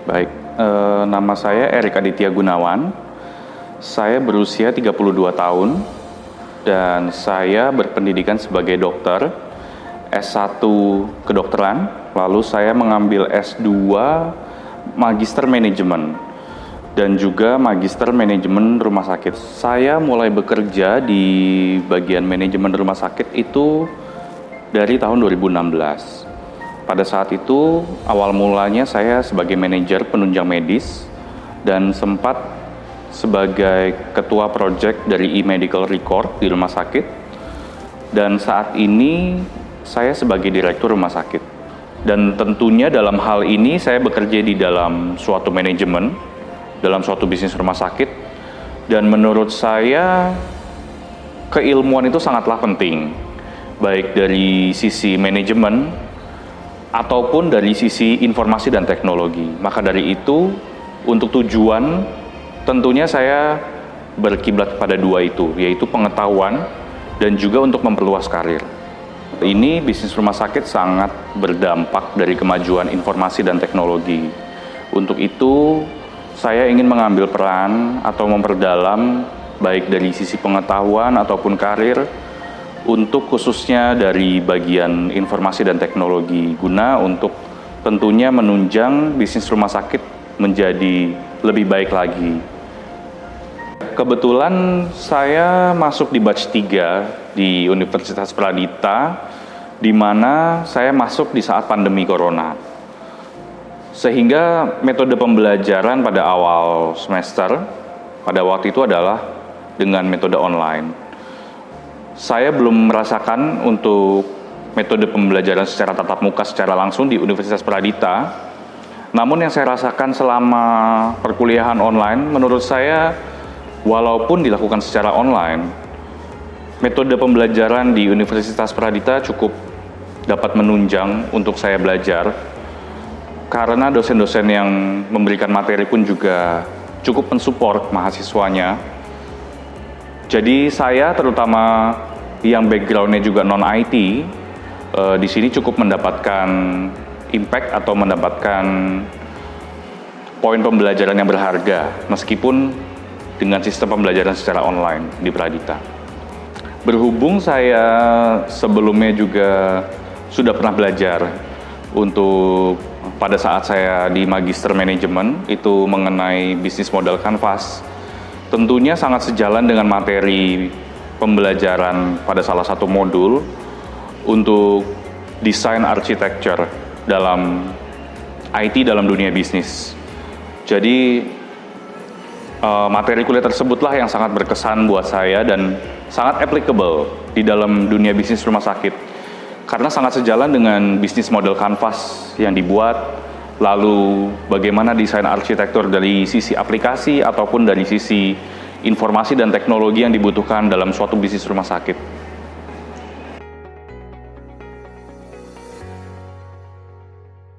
Baik, nama saya Erik Aditya Gunawan. Saya berusia 32 tahun dan saya berpendidikan sebagai dokter, S1 kedokteran, lalu saya mengambil S2 Magister Manajemen dan juga Magister Manajemen Rumah Sakit. Saya mulai bekerja di bagian manajemen rumah sakit itu dari tahun 2016. Pada saat itu, awal mulanya saya sebagai manajer penunjang medis dan sempat sebagai ketua project dari e-medical record di rumah sakit. Dan saat ini saya sebagai direktur rumah sakit. Dan tentunya dalam hal ini saya bekerja di dalam suatu manajemen, dalam suatu bisnis rumah sakit. Dan menurut saya keilmuan itu sangatlah penting, baik dari sisi manajemen ataupun dari sisi informasi dan teknologi. Maka dari itu, untuk tujuan tentunya saya berkiblat pada dua itu, yaitu pengetahuan dan juga untuk memperluas karir. Ini bisnis rumah sakit sangat berdampak dari kemajuan informasi dan teknologi. Untuk itu, saya ingin mengambil peran atau memperdalam baik dari sisi pengetahuan ataupun karir, untuk khususnya dari bagian informasi dan teknologi, guna untuk tentunya menunjang bisnis rumah sakit menjadi lebih baik lagi. Kebetulan saya masuk di batch 3 di Universitas Pradita, di mana saya masuk di saat pandemi corona. Sehingga metode pembelajaran pada awal semester pada waktu itu adalah dengan metode online. Saya belum merasakan untuk metode pembelajaran secara tatap muka secara langsung di Universitas Pradita. Namun yang saya rasakan selama perkuliahan online, menurut saya walaupun dilakukan secara online, metode pembelajaran di Universitas Pradita cukup dapat menunjang untuk saya belajar. Karena dosen-dosen yang memberikan materi pun juga cukup mensupport mahasiswanya. Jadi saya terutama yang background-nya juga non-IT, di sini cukup mendapatkan impact atau mendapatkan poin pembelajaran yang berharga, meskipun dengan sistem pembelajaran secara online di Pradita. Berhubung saya sebelumnya juga sudah pernah belajar untuk pada saat saya di Magister Manajemen, itu mengenai bisnis model Canvas, tentunya sangat sejalan dengan materi pembelajaran pada salah satu modul untuk desain architecture dalam IT dalam dunia bisnis. Jadi materi kuliah tersebutlah yang sangat berkesan buat saya dan sangat applicable di dalam dunia bisnis rumah sakit. Karena sangat sejalan dengan bisnis model Canvas yang dibuat, lalu bagaimana desain arsitektur dari sisi aplikasi ataupun dari sisi informasi dan teknologi yang dibutuhkan dalam suatu bisnis rumah sakit.